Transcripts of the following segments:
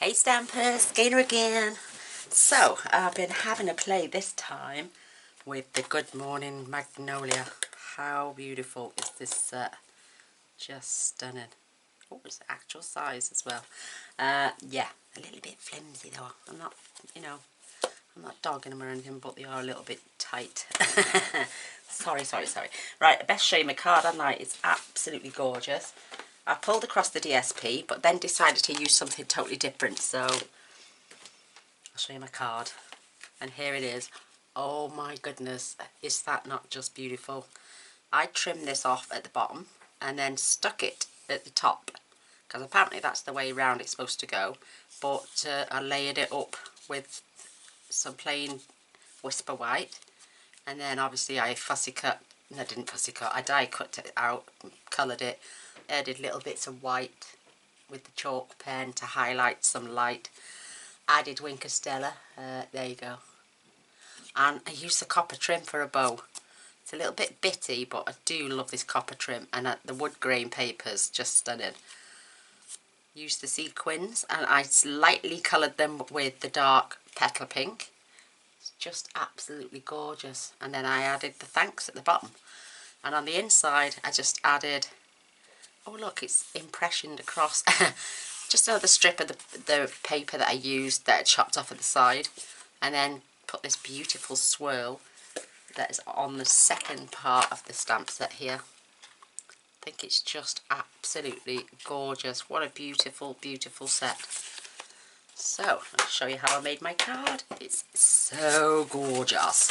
Hey Stampers, Gaynor again. So, I've been having a play this time with the Good Morning Magnolia. How beautiful is this set? Just stunning. Oh, it's the actual size as well. Yeah, a little bit flimsy though. I'm not, I'm not dogging them or anything, but they are a little bit tight. Sorry. Right, I best show you my card, haven't I? It's absolutely gorgeous. I pulled across the DSP, but then decided to use something totally different, so I'll show you my card. And here it is. Oh my goodness, is that not just beautiful? I trimmed this off at the bottom and then stuck it at the top, because apparently that's the way round it's supposed to go, but I layered it up with some plain Whisper White, and then obviously I I die cut it out, coloured it, added little bits of white with the chalk pen to highlight some light, added Winker Stella, there you go, and I used the copper trim for a bow. It's a little bit bitty, but I do love this copper trim, and the wood grain paper's just stunning. Used the sequins and I slightly coloured them with the dark petal pink. It's just absolutely gorgeous. And then I added the thanks at the bottom, and on the inside I just added, oh look, it's impressioned across. Just another strip of the paper that I used that I chopped off at the side, and then put this beautiful swirl that is on the second part of the stamp set here. I think it's just absolutely gorgeous. What a beautiful, beautiful set. So, I'll show you how I made my card. It's so gorgeous.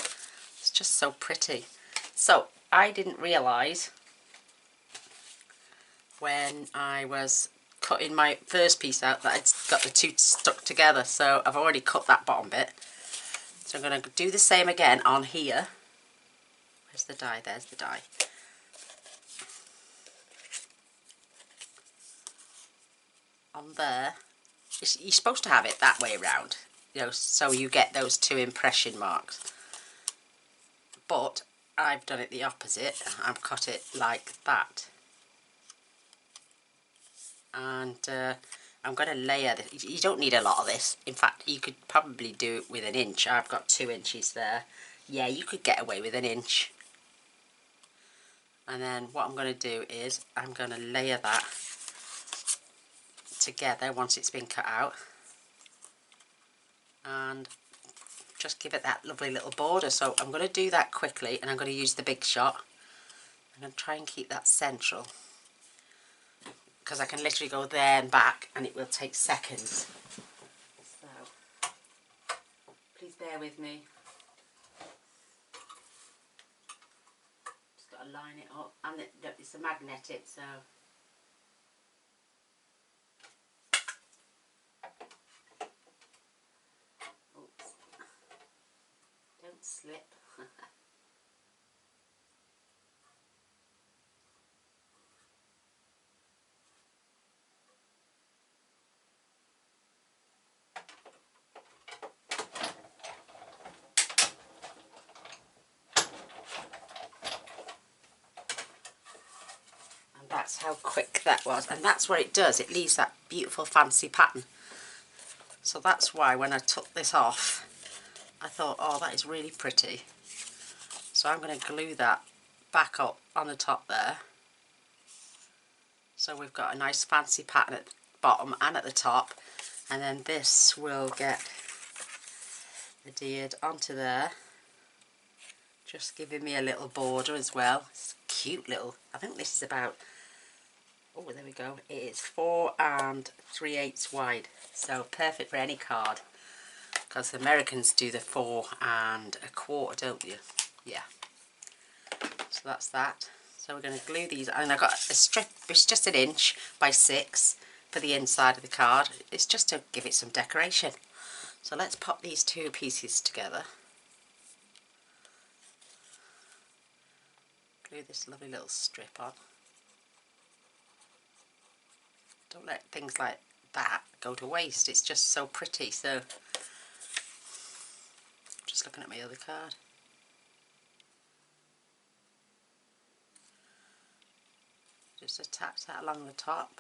It's just so pretty. So, I didn't realise when I was cutting my first piece out that I'd got the two stuck together. So, I've already cut that bottom bit. So, I'm going to do the same again on here. Where's the die? There's the die. On there, you're supposed to have it that way around, so you get those two impression marks. But I've done it the opposite. I've cut it like that. And I'm going to layer this. You don't need a lot of this. In fact, you could probably do it with 1 inch. I've got 2 inches there. Yeah, you could get away with 1 inch. And then what I'm going to do is I'm going to layer that together once it's been cut out, and just give it that lovely little border. So I'm going to do that quickly, and I'm going to use the Big Shot. I'm going to try and keep that central, because I can literally go there and back and it will take seconds. So please bear with me. Just got to line it up, and it's a magnetic, so oops, don't slip. That's how quick that was, and that's what it does. It leaves that beautiful fancy pattern. So that's why when I took this off, I thought, oh, that is really pretty. So I'm going to glue that back up on the top there. So we've got a nice fancy pattern at the bottom and at the top, and then this will get adhered onto there, just giving me a little border as well. It's a cute little, I think this is about, oh, there we go, it is 4 3/8 wide, so perfect for any card, because the Americans do the 4 1/4, don't you? Yeah, so that's that. So we're going to glue these, and I've got a strip, it's just 1 inch by 6 for the inside of the card. It's just to give it some decoration. So let's pop these two pieces together. Glue this lovely little strip on. Don't let things like that go to waste. It's just so pretty. So just looking at my other card. Just attach that along the top.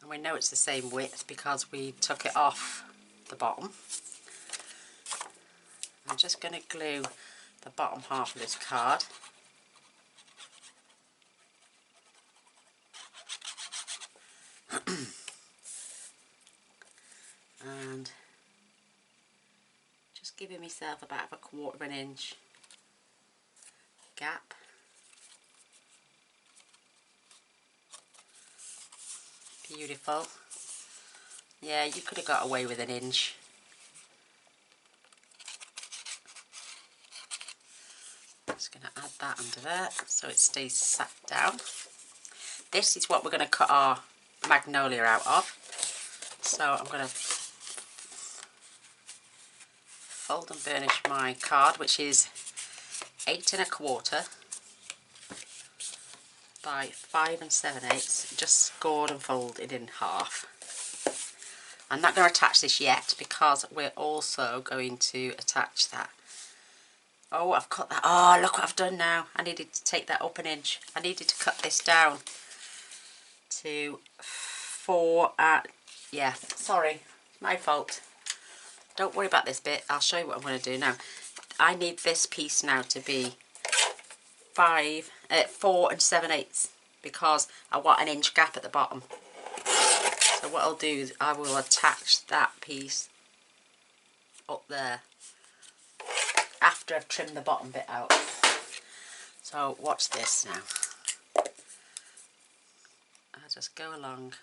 And we know it's the same width because we took it off the bottom. I'm just going to glue the bottom half of this card. And just giving myself about a 1/4 of an inch gap. Beautiful. Yeah, you could have got away with an inch. Just going to add that under there so it stays sat down. This is what we're going to cut our Magnolia out of. So I'm going to fold and burnish my card, which is 8 1/4 by 5 7/8, just scored and folded in half. I'm not going to attach this yet because we're also going to attach that. Oh, I've cut that. Oh, look what I've done now. I needed to take that up an inch. I needed to cut this down to 4 at, yeah, sorry, my fault. Don't worry about this bit. I'll show you what I'm going to do now. I need this piece now to be 4 7/8 because I want an inch gap at the bottom. So what I'll do is I will attach that piece up there after I've trimmed the bottom bit out. So watch this now. I'll just go along.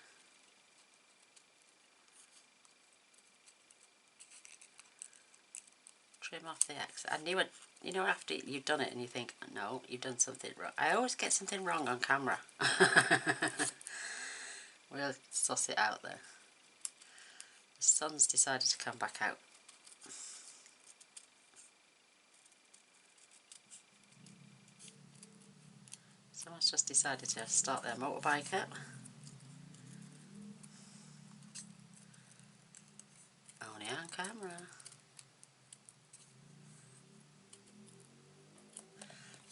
Trim off the excess. I knew it, you know, after you've done it and you think, no, you've done something wrong. I always get something wrong on camera. We'll suss it out there. The sun's decided to come back out. Someone's just decided to start their motorbike up. Only on camera.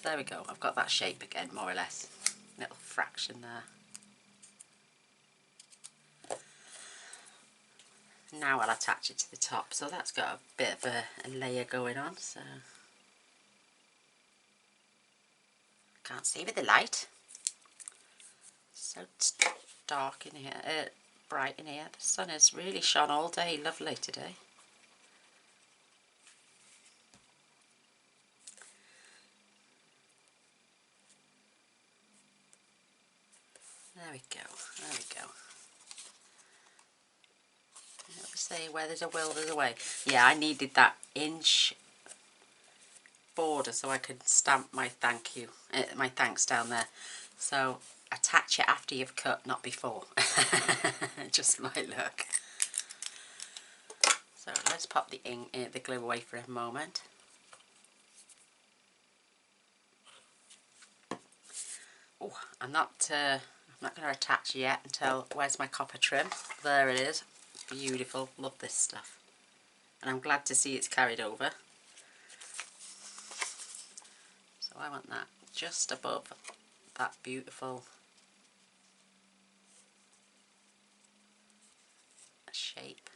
There we go, I've got that shape again, more or less. Little fraction there. Now I'll attach it to the top, so that's got a bit of a layer going on, so can't see with the light. So dark in here, bright in here. The sun has really shone all day, lovely today. There we go, there we go. You know, say where there's a will, there's a way. Yeah, I needed that inch border so I could stamp my thank you, my thanks down there. So attach it after you've cut, not before. Just my luck. So let's pop the ink, the glue away for a moment. Oh, I'm not going to attach yet until, where's my copper trim? There it is. Beautiful, love this stuff. And I'm glad to see it's carried over. So I want that just above that beautiful shape.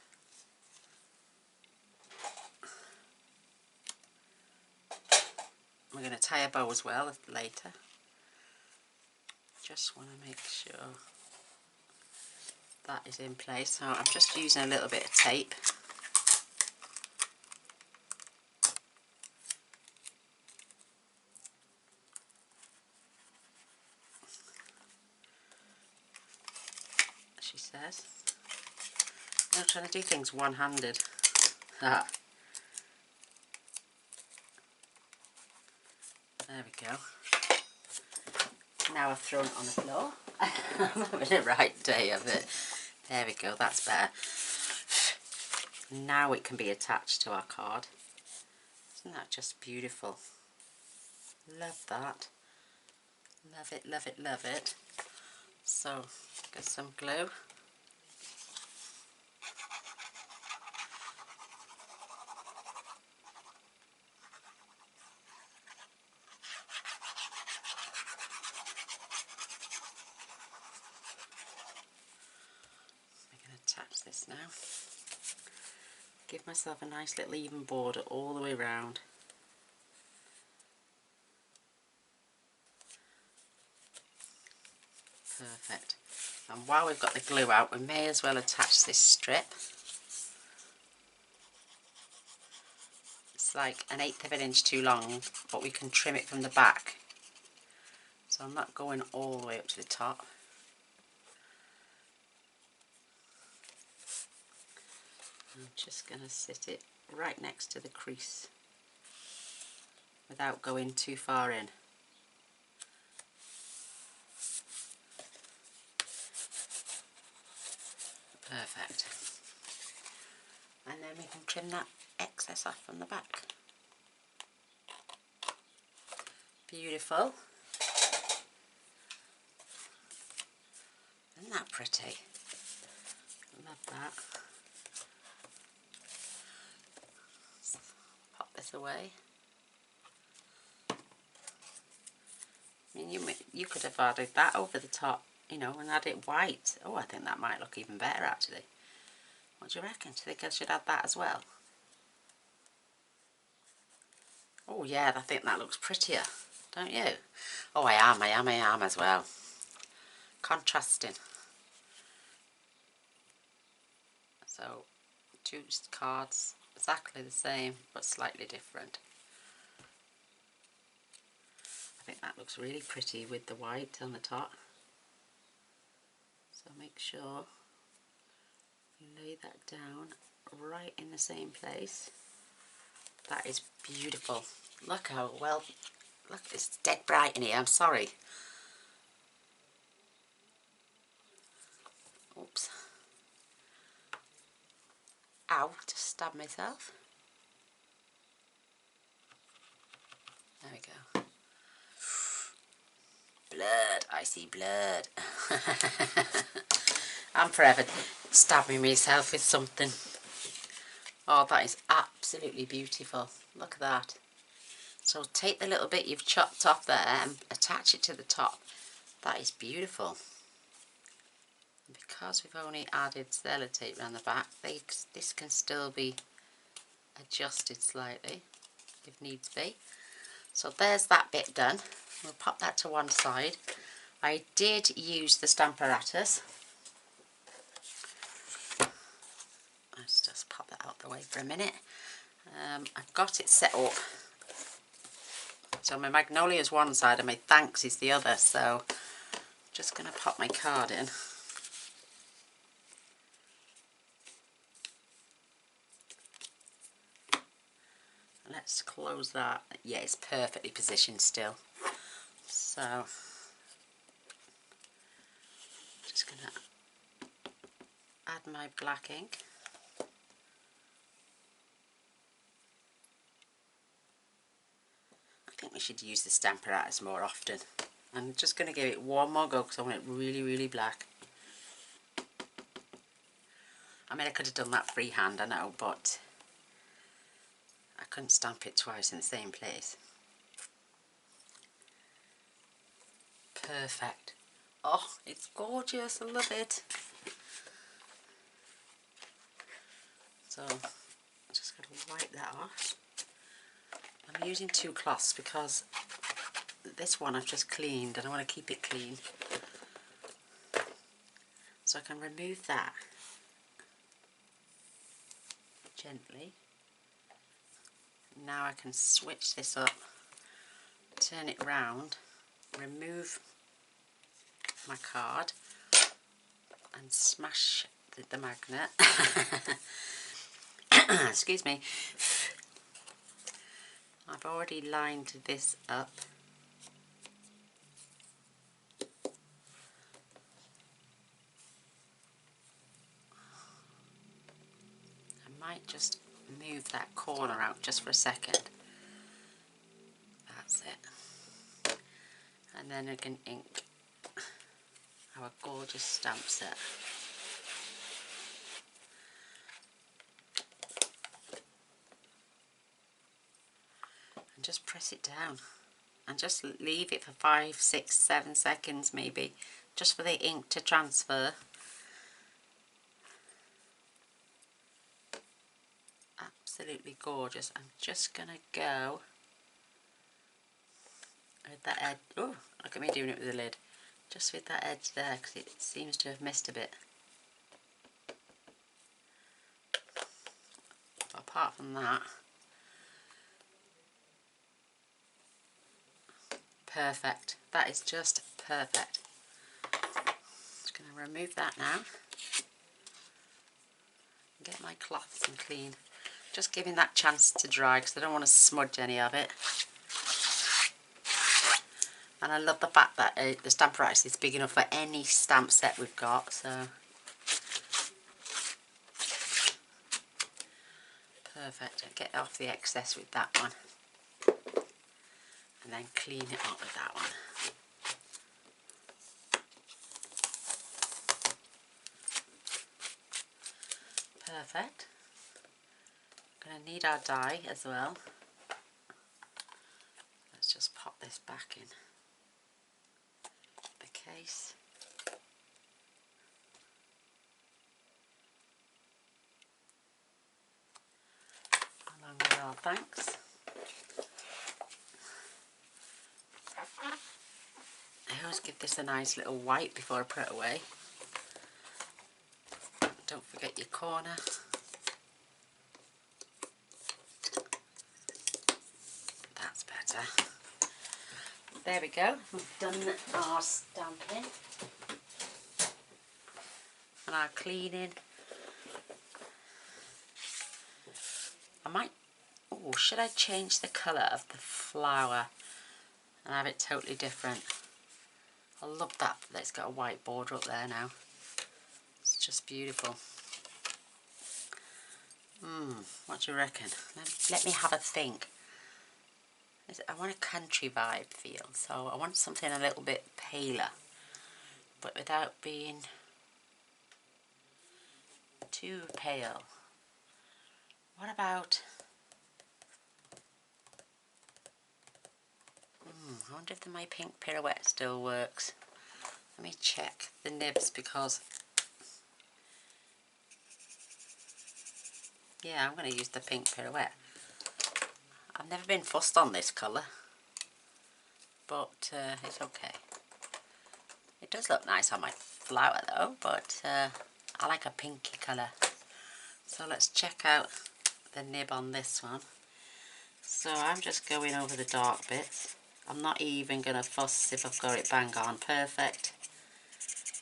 We're going to tie a bow as well later. Just want to make sure that is in place. So I'm just using a little bit of tape. She says. I'm trying to do things one-handed. Ah. There we go. Now I've thrown it on the floor. I'm having a right day of it. There we go, that's better. Now it can be attached to our card. Isn't that just beautiful? Love that. Love it, love it, love it. So, get some glue. attach this now. Give myself a nice little even border all the way around. Perfect. And while we've got the glue out, we may as well attach this strip. It's like 1/8 of an inch too long, but we can trim it from the back. So I'm not going all the way up to the top. I'm just going to sit it right next to the crease without going too far in. Perfect. And then we can trim that excess off from the back. Beautiful. Isn't that pretty? Love that. Pop this away. I mean, you could have added that over the top, you know, and add it white. Oh, I think that might look even better actually. What do you reckon? Do you think I should add that as well? Oh yeah, I think that looks prettier, don't you? Oh, I am as well. Contrasting. So, 2 cards, exactly the same, but slightly different. I think that looks really pretty with the white on the top. So make sure you lay that down right in the same place. That is beautiful. Look how well, look, it's dead bright in here, I'm sorry. Oops. Ow, just stabbed myself. There we go. Blood, I see blood. I'm forever stabbing myself with something. Oh, that is absolutely beautiful. Look at that. So take the little bit you've chopped off there and attach it to the top. That is beautiful. And because we've only added sellotape around the back, this can still be adjusted slightly if needs be. So there's that bit done. We'll pop that to one side. I did use the Stamparatus. Let's just pop that out the way for a minute. I've got it set up. So my Magnolia is one side and my Thanks is the other. So I'm just going to pop my card in. Let's close that. Yeah, it's perfectly positioned still. So just going to add my black ink. I think we should use the Stamparatus more often. I'm just going to give it one more go because I want it really, really black. I mean, I could have done that freehand, I know, but I couldn't stamp it twice in the same place. Perfect. Oh, it's gorgeous. I love it. So, I'm just going to wipe that off. I'm using 2 cloths because this one I've just cleaned and I want to keep it clean. So I can remove that gently. Now I can switch this up, turn it round, remove my card and smash the magnet. Excuse me. I've already lined this up. I might just move that corner out just for a second. That's it. And then I can ink our gorgeous stamp set. And just press it down. And just leave it for 5, 6, 7 seconds maybe. Just for the ink to transfer. absolutely gorgeous. I'm just going to go with that edge. Oh, look at me doing it with the lid. Just with that edge there, because it seems to have missed a bit. But apart from that, perfect. That is just perfect. Just going to remove that now. Get my cloths and clean. Just giving that chance to dry because I don't want to smudge any of it. And I love the fact that the Stamparatus is big enough for any stamp set we've got. So perfect. I'll get off the excess with that one. And then clean it up with that one. Perfect. Going to need our die as well. Let's just pop this back in the case. Along with our thanks. I always give this a nice little wipe before I put it away. Don't forget your corner. That's better. There we go. We've done our stamping and our cleaning. I might, oh, should I change the colour of the flower and have it totally different? I love that it's got a white border up there now. It's just beautiful. What do you reckon? Let me have a think. I want a country vibe feel, so I want something a little bit paler, but without being too pale. What about, I wonder if my pink pirouette still works. Let me check the nibs because, yeah, I'm going to use the pink pirouette. I've never been fussed on this colour, but it's okay. It does look nice on my flower though, but I like a pinky colour. So let's check out the nib on this one. So I'm just going over the dark bits. I'm not even going to fuss if I've got it bang on perfect.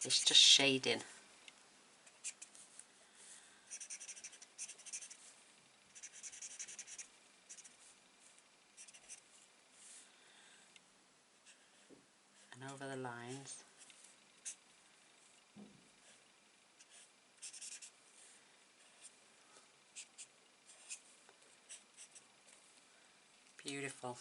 It's just shading. And over the lines. Beautiful.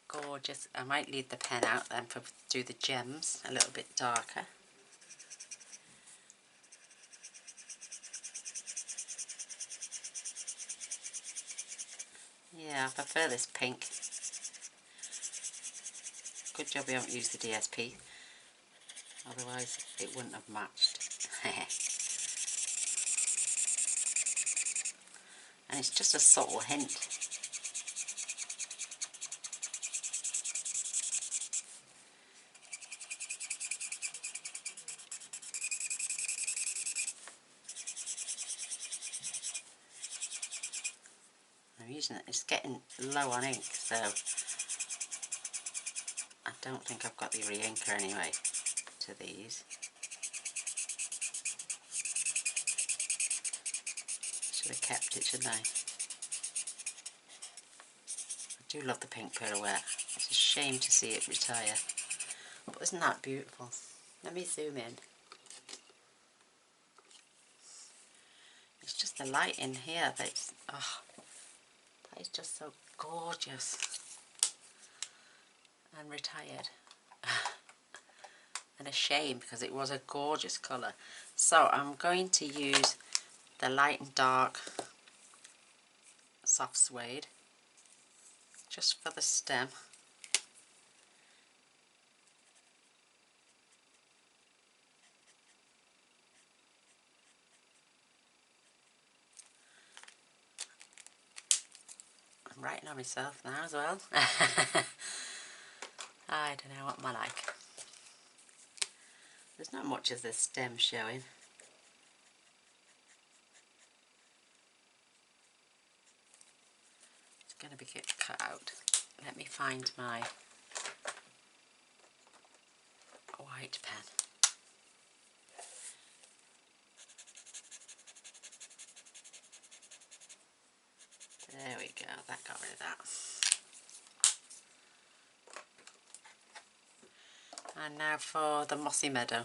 Gorgeous. I might leave the pen out then for do the gems a little bit darker. Yeah, I prefer this pink. Good job we haven't used the DSP, otherwise it wouldn't have matched. And it's just a subtle hint. I'm using it, it's getting low on ink, so I don't think I've got the re-inker anyway to these. Should have kept it, shouldn't I? I do love the pink pirouette. It's a shame to see it retire. But isn't that beautiful? Let me zoom in. It's just the light in here that's, oh, that is just so gorgeous and retired. And a shame because it was a gorgeous colour. So I'm going to use the light and dark soft suede just for the stem. writing on myself now as well. I don't know what am I like. There's not much of the stem showing. It's going to be cut out. Let me find my white pen. There we go, that got rid of that. And now for the mossy meadow.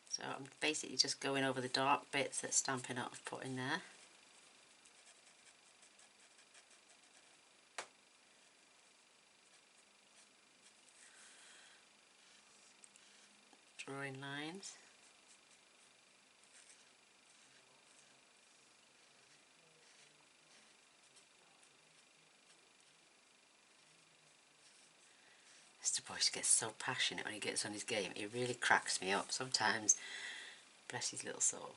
So I'm basically just going over the dark bits that Stampin' Up have put in there. Drawing lines. Mr. Boyce gets so passionate when he gets on his game. It really cracks me up sometimes. Bless his little soul.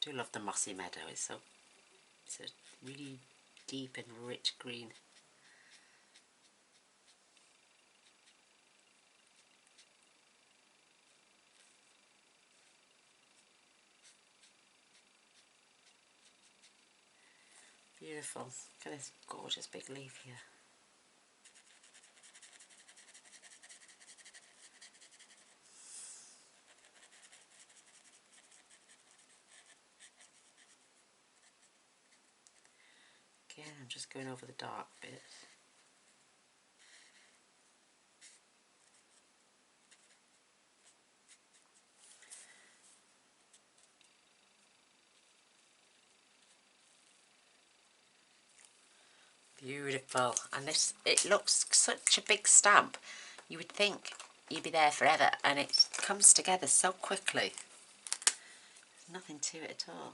I do love the mossy meadow. It's a really deep and rich green. Beautiful. Look at this gorgeous big leaf here. Again, I'm just going over the dark bits. Beautiful. And this, it looks such a big stamp. You would think you'd be there forever, and it comes together so quickly. There's nothing to it at all.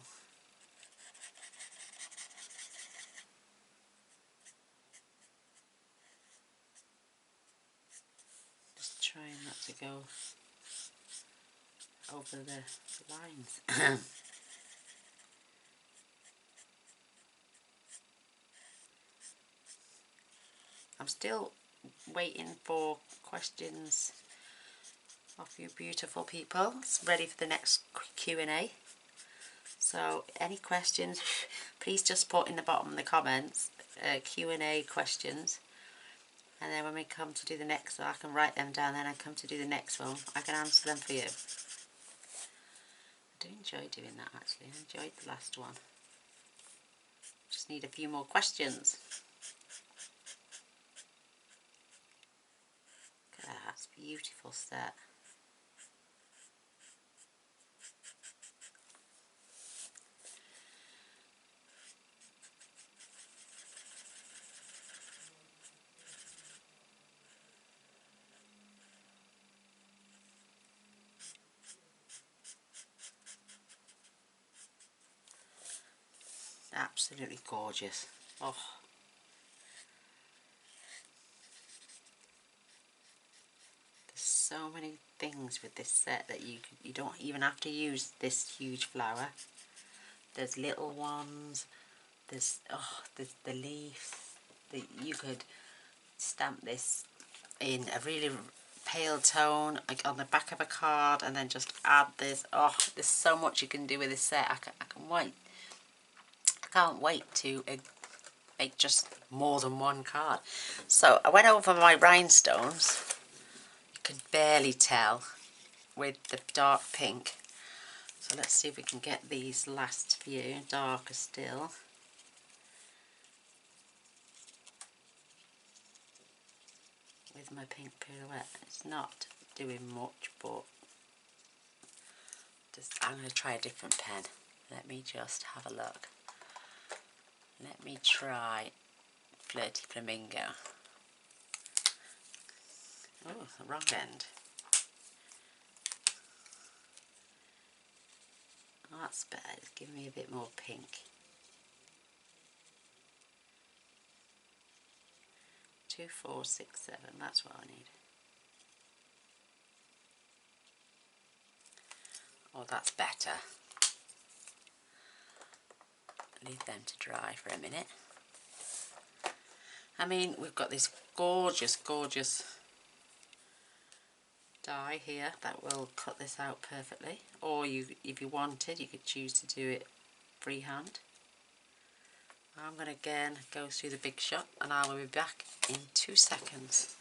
Just trying not to go over the lines. I'm still waiting for questions of you beautiful people. It's ready for the next Q&A. So any questions, please just put in the bottom of the comments Q&A questions, and then when we come to do the next one, I can write them down. Then I come to do the next one, I can answer them for you. I do enjoy doing that actually. I enjoyed the last one. Just need a few more questions. Look at that, that's a beautiful set. Absolutely gorgeous. Oh, there's so many things with this set that you don't even have to use this huge flower. There's little ones. There's the leaves. You could stamp this in a really pale tone, like on the back of a card, and then just add this. Oh, there's so much you can do with this set. I can't wait to make just more than one card. So I went over my rhinestones. You can barely tell with the dark pink. So let's see if we can get these last few darker still. With my pink pirouette. It's not doing much, but I'm going to try a different pen. Let me just have a look. Let me try Flirty Flamingo. Oh, the wrong end. Oh, that's better. It's giving me a bit more pink. 2, 4, 6, 7. That's what I need. Oh, that's better. Leave them to dry for a minute. I mean, we've got this gorgeous, gorgeous die here that will cut this out perfectly. Or you, if you wanted, you could choose to do it freehand. I'm going to again go through the big shot, and I will be back in 2 seconds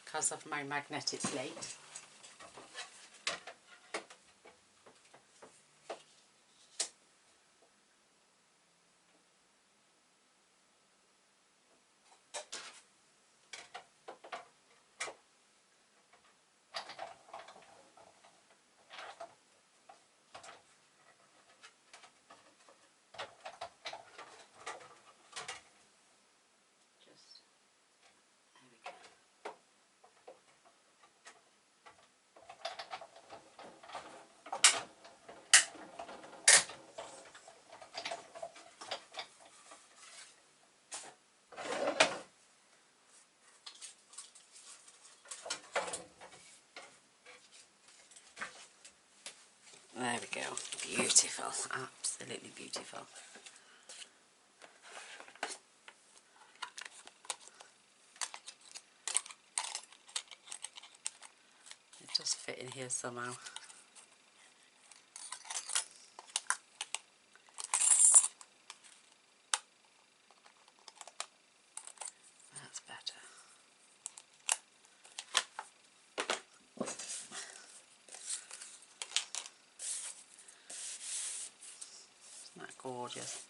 because of my magnetic plate. There we go. Beautiful. Absolutely beautiful. It does fit in here somehow. That's better. Isn't that gorgeous?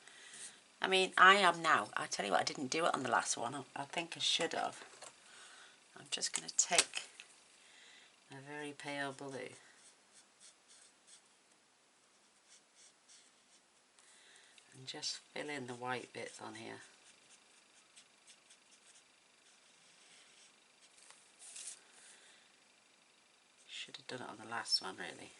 I mean, I am now. I tell you what, I didn't do it on the last one. I think I should have. I'm just going to take a very pale blue and just fill in the white bits on here. Should have done it on the last one, really.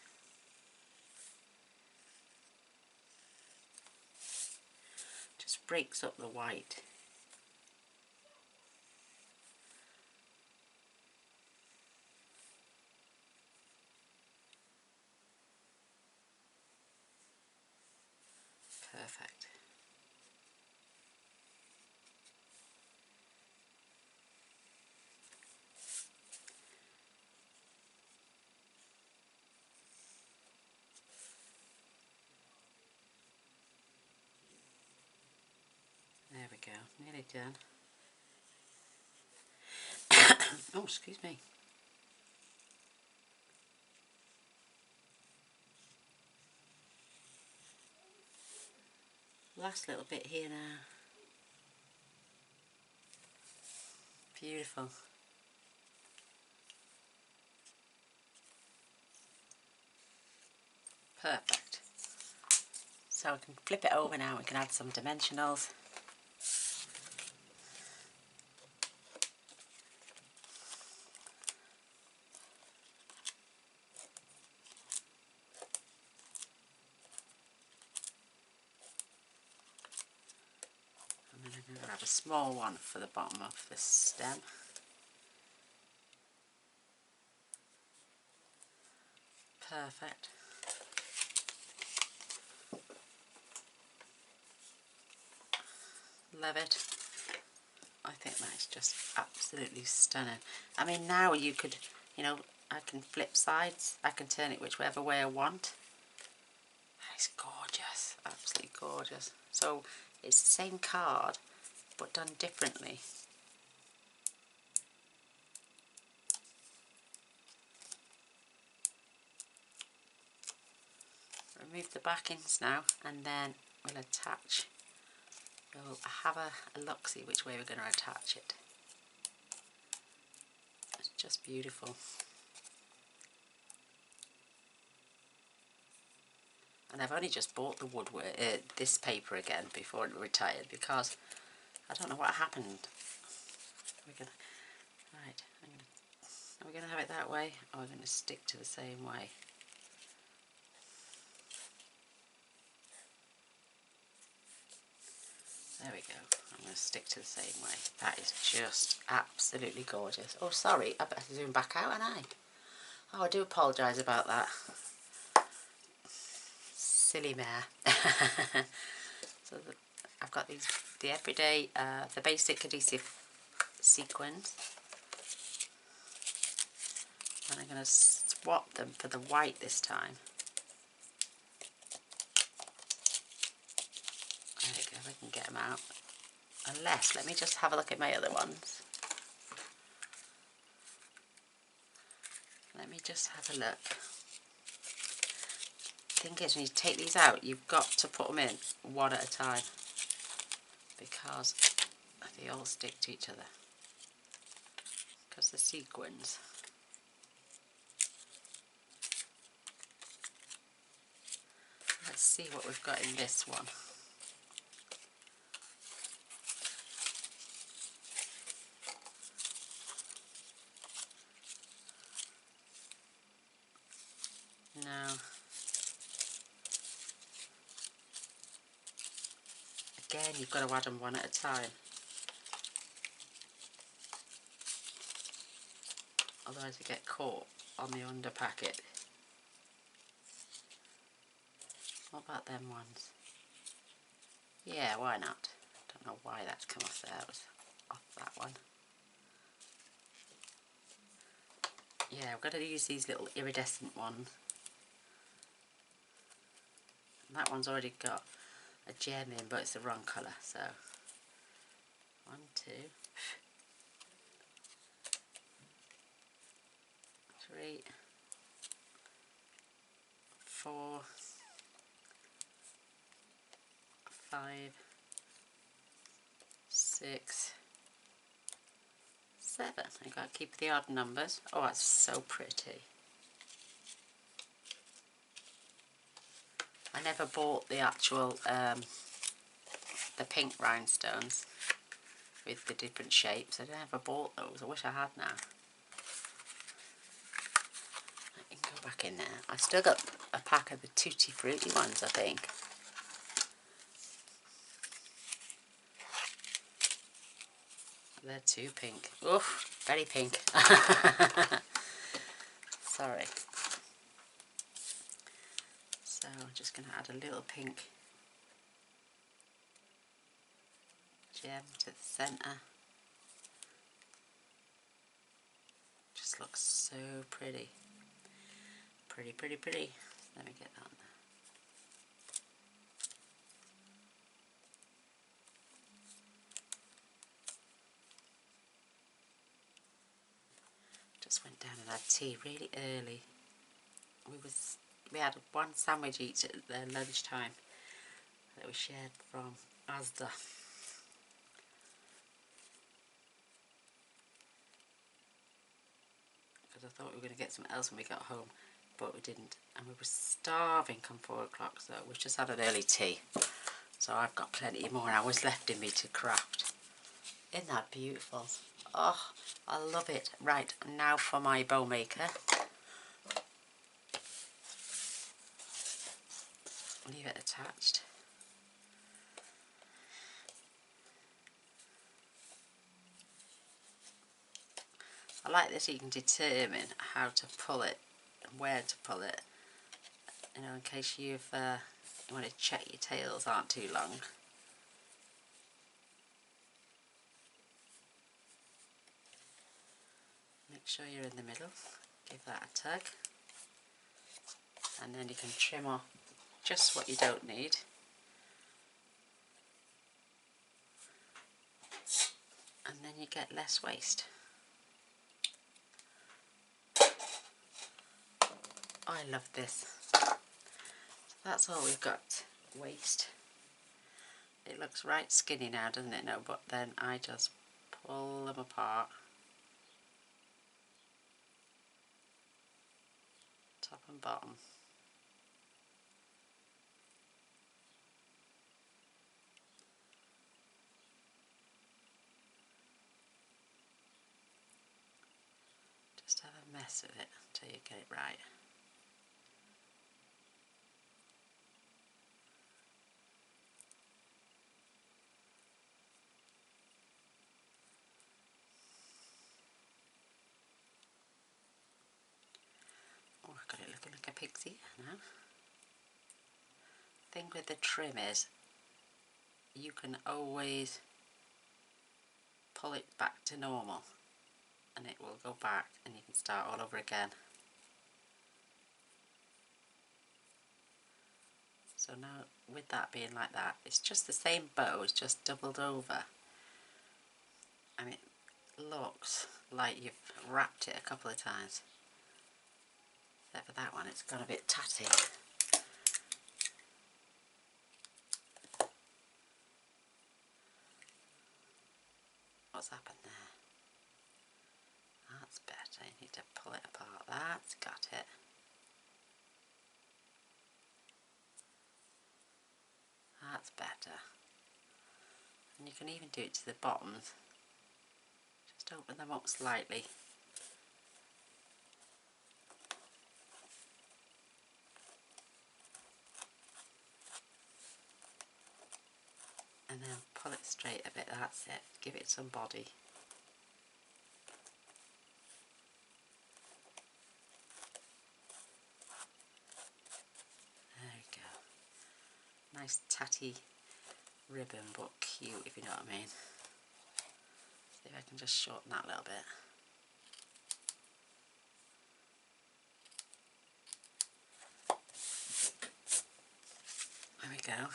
Just breaks up the white. Perfect. There we go, nearly done. Oh, excuse me. Last little bit here now. Beautiful. Perfect. So we can flip it over now, we can add some dimensionals. And then I'm going to grab a small one for the bottom of this stem. Perfect. Love it. I think that's just absolutely stunning. I mean, now you could, you know, I can flip sides. I can turn it whichever way I want. It's gorgeous. Absolutely gorgeous. So it's the same card, but done differently. Remove the backings now, and then we'll attach. We'll have a look-see which way we're going to attach it. It's just beautiful. And I've only just bought the woodwork, this paper again before it retired, because I don't know what happened. We're gonna, right, are we going to have it that way, or are we going to stick to the same way? There we go. I'm going to stick to the same way. That is just absolutely gorgeous. Oh, sorry, I better zoom back out, and oh, I do apologise about that. Silly mare. So I've got these, the everyday, the basic adhesive sequins, and I'm going to swap them for the white this time. There we go, I can get them out. Unless, let me just have a look at my other ones. Let me just have a look. Thing is, when you take these out, you've got to put them in one at a time because they all stick to each other. Because the sequins. Let's see what we've got in this one. No. Again, you've got to add them one at a time. Otherwise you get caught on the under packet. What about them ones? Yeah, why not? Don't know why that's come off there. It was off that one. Yeah, I've got to use these little iridescent ones. And that one's already got a gem in, but it's the wrong colour, so 1, 2, 3, 4, 5, 6, 7. I've got to keep the odd numbers. Oh, that's so pretty. I never bought the actual the pink rhinestones with the different shapes. I never bought those. I wish I had now. I can go back in there. I've still got a pack of the Tutti Frutti ones, I think. They're too pink. Oof, very pink. Sorry. So I'm just going to add a little pink gem to the centre. Just looks so pretty. Pretty, pretty, pretty. Let me get that on there. Just went down and had tea really early. We had one sandwich each at their lunchtime that we shared from Asda. Because I thought we were going to get something else when we got home, but we didn't. And we were starving come 4 o'clock, so we've just had an early tea. So I've got plenty more hours left in me to craft. Isn't that beautiful? Oh, I love it. Right, now for my bow maker. Leave it attached. I like this, you can determine how to pull it and where to pull it, you know, in case you want to check your tails aren't too long. Make sure you're in the middle, give that a tug, and then you can trim off just what you don't need. And then you get less waste. I love this. That's all we've got, waste. It looks right skinny now, doesn't it? No, but then I just pull them apart. Top and bottom. Just have a mess of it until you get it right. looking like a pig's ear now. Thing with the trim is you can always pull it back to normal and it will go back and you can start all over again. So now with that being like that, it's just the same bow, it's just doubled over, and it looks like you've wrapped it a couple of times. Except for that one, it's gone a bit tatty. What's happened there? That's better. You need to pull it apart. That's got it. That's better. And you can even do it to the bottoms. Just open them up slightly. And then pull it straight a bit. That's it. Give it some body. There we go. Nice tatty ribbon, but cute, if you know what I mean. See if I can just shorten that a little bit. There we go.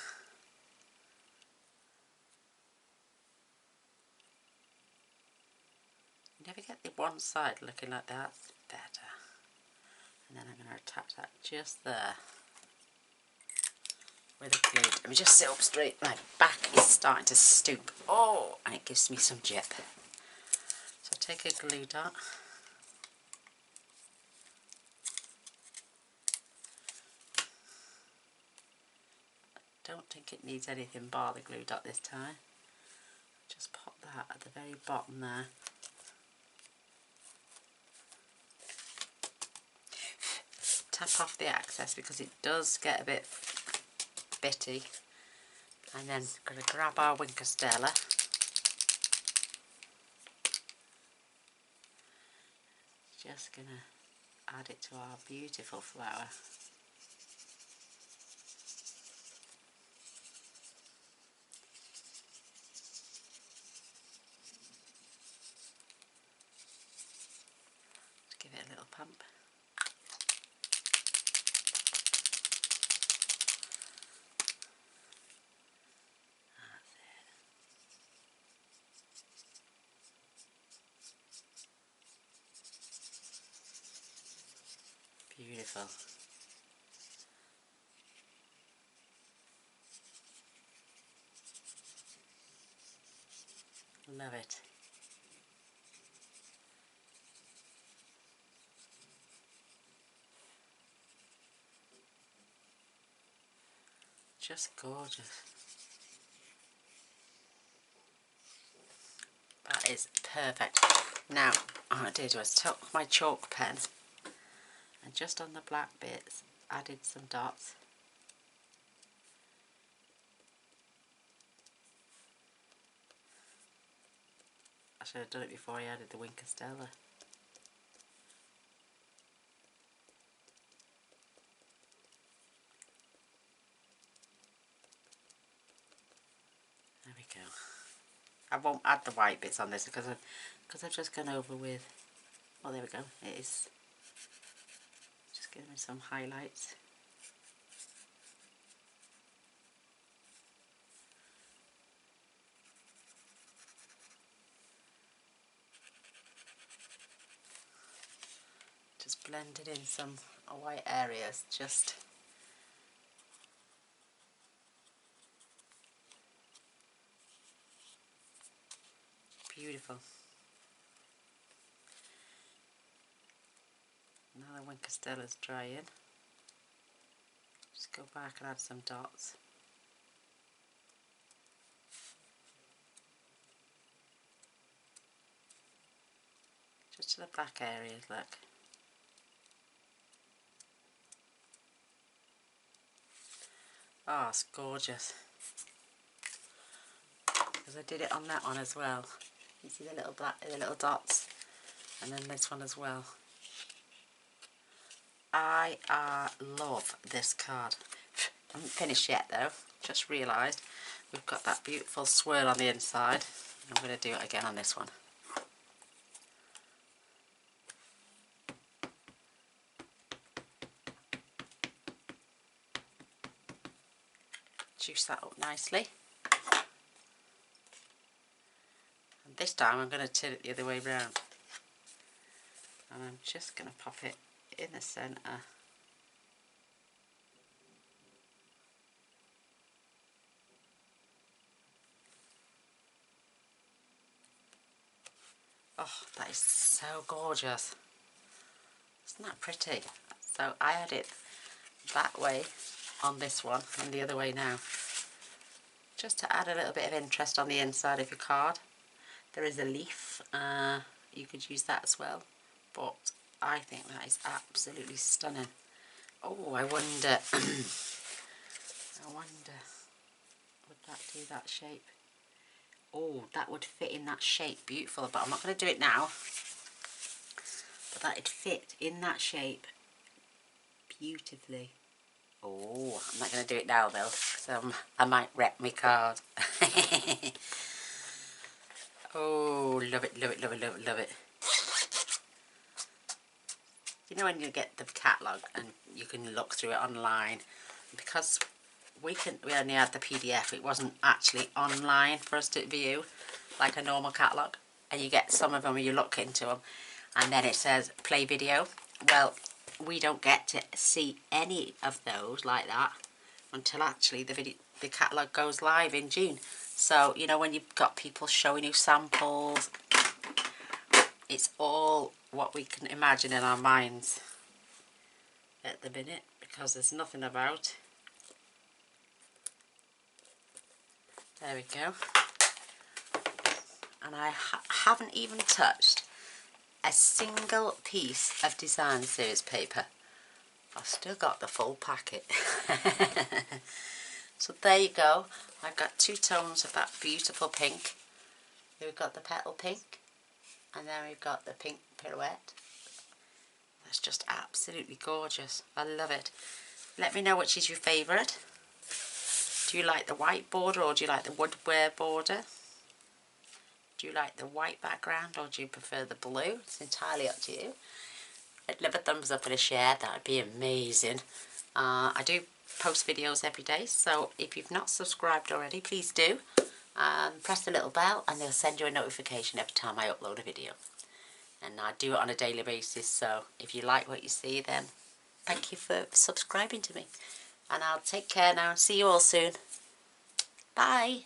You never get the one side looking like that. It's better. And then I'm going to attach that just there with a glue. Let me just sit up straight. My back is starting to stoop. Oh, and it gives me some jip. So take a glue dot. I don't think it needs anything bar the glue dot this time. Just pop that at the very bottom there. Tap off the excess because it does get a bit bitty. And then going to grab our Winker Stella. Just going to add it to our beautiful flower. Just give it a little pump. Beautiful. Love it. Just gorgeous. That is perfect. Now, what I did was took my chalk pen and just on the black bits added some dots. I should have done it before I added the Winker Stella. There we go. I won't add the white bits on this because I've just gone over with, oh there we go, it is just giving me some highlights. Just blended in some white areas, just beautiful. Now the Winker Stella's drying. Just go back and add some dots. Just to the black areas, look. Oh, it's gorgeous. Because I did it on that one as well. You see the little dots, and then this one as well. I love this card. I haven't finished yet though, just realised we've got that beautiful swirl on the inside. I'm going to do it again on this one. Juice that up nicely. And this time I'm going to turn it the other way round. And I'm just going to pop it in the centre. Oh, that is so gorgeous. Isn't that pretty? So I had it that way on this one and the other way now. Just to add a little bit of interest on the inside of your card. There is a leaf. You could use that as well. But I think that is absolutely stunning. Oh, I wonder... I wonder... would that do that shape? Oh, that would fit in that shape. Beautiful. But I'm not going to do it now. But that'd fit in that shape beautifully. Oh, I'm not going to do it now though, because I might wreck my card. Oh, love it, love it, love it, love it, love it. You know when you get the catalogue and you can look through it online, because we only had the PDF, it wasn't actually online for us to view like a normal catalogue, and you get some of them where you look into them and then it says play video. Well, we don't get to see any of those like that until actually the catalogue goes live in June. So, you know, when you've got people showing you samples, it's all what we can imagine in our minds at the minute, because there's nothing about. There we go. And I haven't even touched a single piece of design series paper. I've still got the full packet. So there you go. I've got two tones of that beautiful pink. We've got the petal pink, and then we've got the pink pirouette. That's just absolutely gorgeous. I love it. Let me know which is your favourite. Do you like the white border or do you like the woodware border? Do you like the white background or do you prefer the blue? It's entirely up to you. I'd love a thumbs up and a share. That would be amazing. I do post videos every day, so if you've not subscribed already, please do. Press the little bell and they'll send you a notification every time I upload a video. And I do it on a daily basis, so if you like what you see, then thank you for subscribing to me. And I'll take care now and see you all soon. Bye.